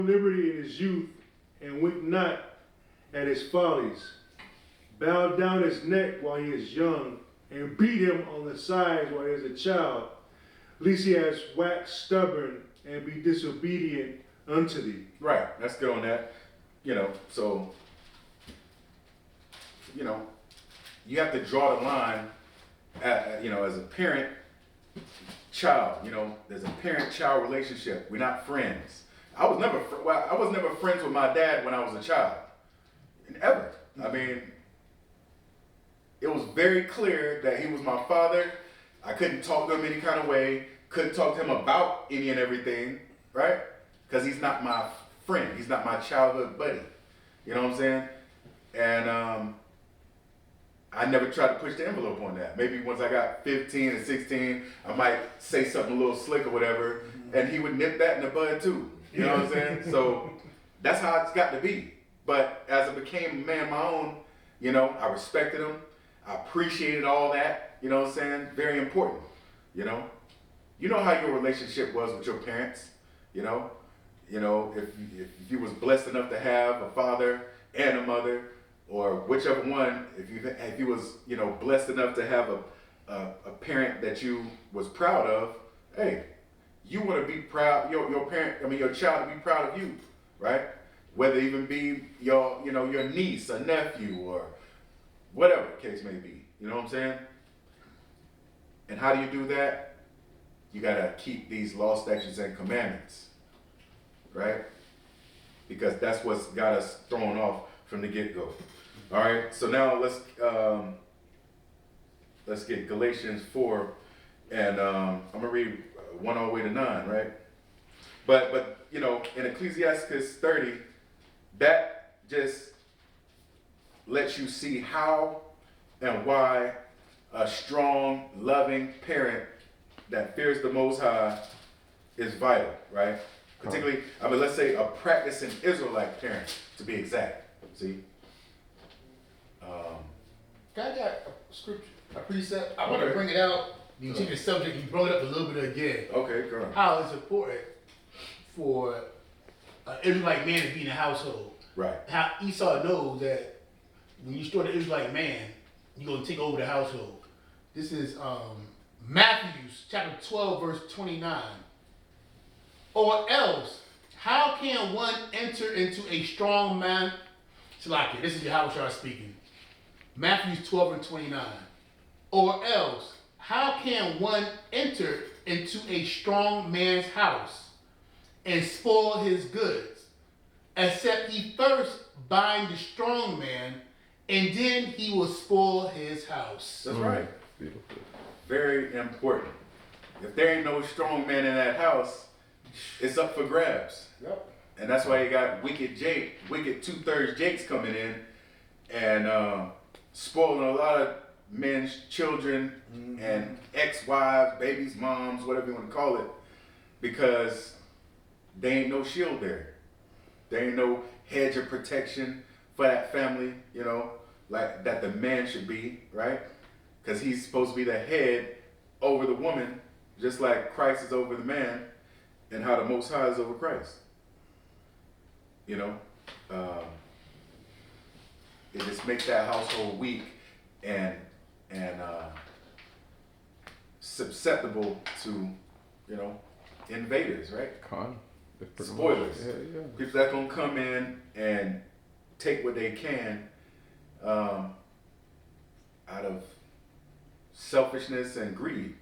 liberty in his youth, and wink not at his follies. Bow down his neck while he is young, and beat him on the sides while he is a child, lest he has waxed stubborn and be disobedient unto thee. Right, that's good on that. So, you have to draw the line as a parent child, there's a parent-child relationship. We're not friends. I was never friends with my dad when I was a child. Ever. I mean, it was very clear that he was my father. I couldn't talk to him any kind of way. Couldn't talk to him about any and everything, right? Because he's not my friend. He's not my childhood buddy. You know what I'm saying? And I never tried to push the envelope on that. Maybe once I got 15 and 16, I might say something a little slick or whatever, and he would nip that in the bud too. You know what I'm saying? So that's how it's got to be. But as I became a man of my own, I respected him. I appreciated all that. You know what I'm saying? Very important. You know how your relationship was with your parents. If you was blessed enough to have a father and a mother, or whichever one, if you was blessed enough to have a parent that you was proud of, hey, you want to be proud your child to be proud of you, right? Whether it even be your niece or nephew or whatever the case may be. You know what I'm saying? And how do you do that? You gotta keep these law, statutes, and commandments, right? Because that's what's got us thrown off from the get-go. All right, so now let's get Galatians 4, and I'm gonna read 1 all the way to 9, right? But in Ecclesiastes 30, that just lets you see how and why a strong, loving parent that fears the Most High is vital, right? Particularly, let's say a practicing Israelite parent, to be exact. See? I got a scripture, a precept. I want to bring it out. You change the subject. You brought it up a little bit again. Okay, go on. How it's important for an Israelite man to be in a household. Right. How Esau knows that when you start an Israelite man, you're going to take over the household. This is Matthew chapter 12, verse 29. Or else, how can one enter into a strong man? Salakia, this is Yahweh speaking. Matthew 12 and 29. Or else, how can one enter into a strong man's house and spoil his goods, except he first bind the strong man, and then he will spoil his house? That's right. Beautiful. Very important. If there ain't no strong man in that house, it's up for grabs. Yep. And that's why you got wicked 2/3 Jakes coming in and spoiling a lot of men's children and ex-wives, babies, moms, whatever you want to call it, because there ain't no shield there. There ain't no hedge of protection for that family, like that the man should be, right? Because he's supposed to be the head over the woman, just like Christ is over the man, and how the Most High is over Christ. It just makes that household weak and susceptible to, invaders, right? Spoilers. Yeah. People that gonna come in and take what they can out of selfishness and greed.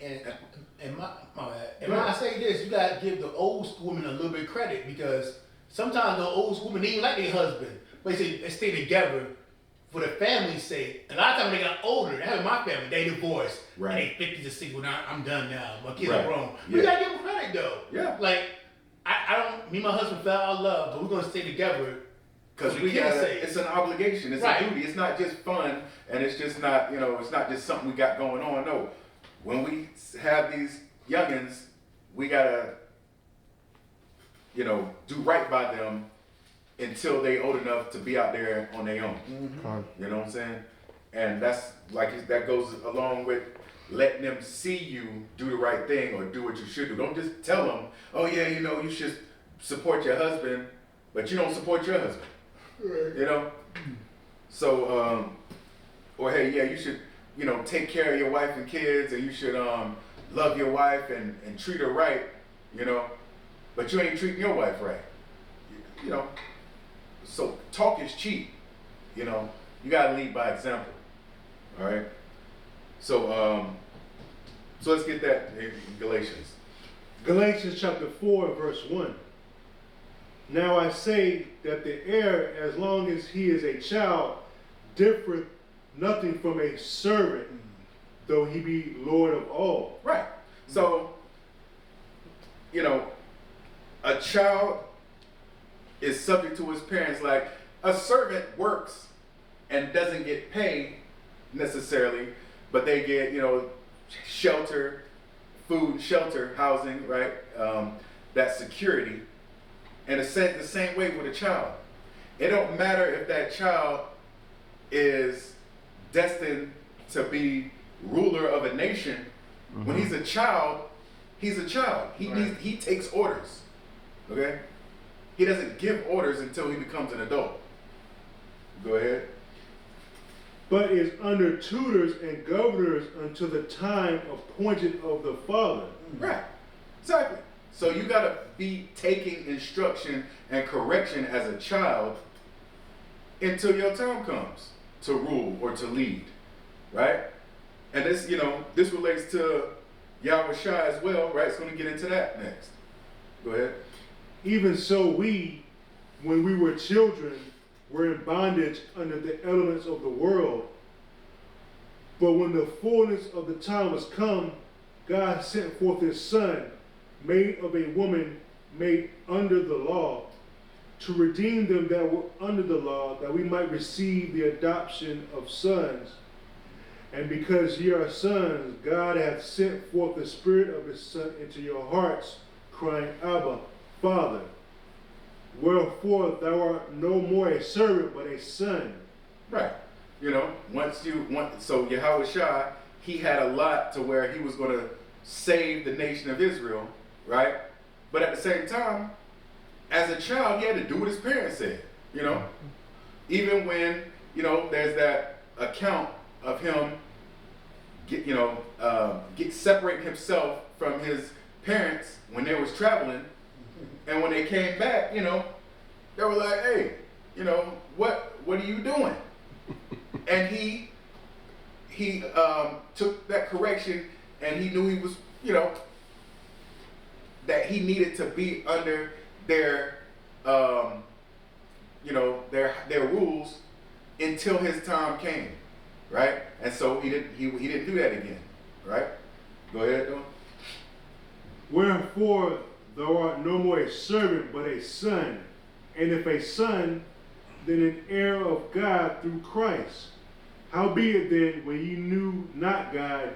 And I say this, you gotta give the old school women a little bit of credit, because sometimes the old school women, they even like their husband, but they stay together for the family's sake. A lot of times when they got older, that happened in my family, they divorced. Right. And they 50s to 60s, well, I'm done now. My kids Right. are grown. Yeah. We gotta give them credit though. Yeah. Like, I don't, me and my husband fell out of love, but we're gonna stay together. Because it's an obligation, it's a duty. It's not just fun, and it's just not, it's not just something we got going on. No, when we have these youngins, we gotta, do right by them until they old enough to be out there on their own. Mm-hmm. You know what I'm saying? And that's that goes along with letting them see you do the right thing or do what you should do. Don't just tell them, oh yeah, you know, you should support your husband, but you don't support your husband. Right. You know? So, or hey, yeah, you should, you know, take care of your wife and kids, and you should love your wife and treat her right, you know, but you ain't treating your wife right. You know? So talk is cheap, you know. You gotta lead by example. All right? So let's get that in Galatians. Galatians chapter 4, verse 1. Now I say that the heir, as long as he is a child, differeth nothing from a servant, though he be Lord of all. Right. So, you know, a child is subject to his parents. Like a servant works and doesn't get paid necessarily, but they get, you know, shelter, food, shelter, housing, right? That security. And it's the same way with a child. It don't matter if that child is destined to be ruler of a nation. When he's a child, he's a child. He takes orders. Okay? He doesn't give orders until he becomes an adult. Go ahead. But is under tutors and governors until the time appointed of the father. Right. Exactly. So you gotta be taking instruction and correction as a child until your time comes to rule or to lead. Right? And this, you know, this relates to Yahweh Shai as well, right? It's gonna get into that next. Go ahead. Even so we, when we were children, were in bondage under the elements of the world. But when the fullness of the time was come, God sent forth his Son, made of a woman, made under the law, to redeem them that were under the law, that we might receive the adoption of sons. And because ye are sons, God hath sent forth the Spirit of his Son into your hearts, crying, Abba, Father. Wherefore thou art no more a servant, but a son. Right. You know, so Yahweh Shai, he had a lot to where he was going to save the nation of Israel, right? But at the same time, as a child, he had to do what his parents said, you know? Even when, you know, there's that account of him separating himself from his parents when they was traveling. And when they came back, you know, they were like, hey, you know, what are you doing? And he took that correction, and he knew he was, you know, that he needed to be under their, you know, their rules until his time came, right? And so he didn't do that again, right? Go ahead, though. Wherefore thou art no more a servant, but a son. And if a son, then an heir of God through Christ. Howbeit then, when ye knew not God,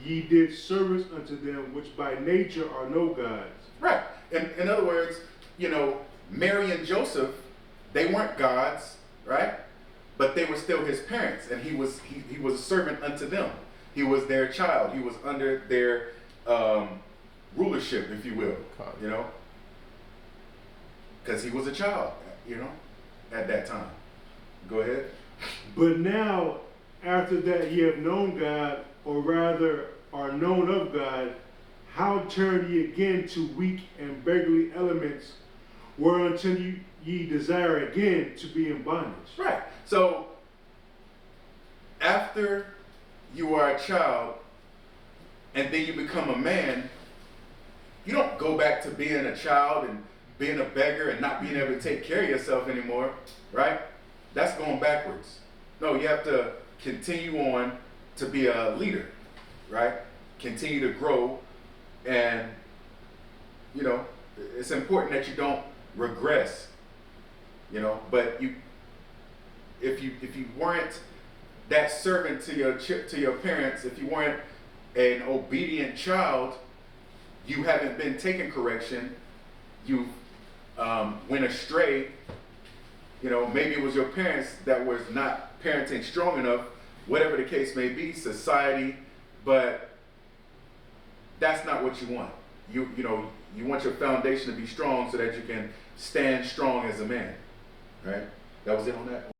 ye did service unto them which by nature are no gods. Right. In other words, you know, Mary and Joseph, they weren't gods, right? But they were still his parents, and he was a servant unto them. He was their child. He was under their rulership, if you will, you know, because he was a child, you know, at that time. Go ahead. But now, after that ye have known God, or rather are known of God, how turn ye again to weak and beggarly elements, whereunto ye desire again to be in bondage? Right. So, after you are a child, and then you become a man, you don't go back to being a child and being a beggar and not being able to take care of yourself anymore, right? That's going backwards. No, you have to continue on to be a leader, right? Continue to grow, and, you know, it's important that you don't regress, you know, but if you weren't that servant to your parents, if you weren't an obedient child, you haven't been taking correction, you went astray, you know, maybe it was your parents that was not parenting strong enough, whatever the case may be, society, but that's not what you want. You know, you want your foundation to be strong so that you can stand strong as a man, right? That was it on that.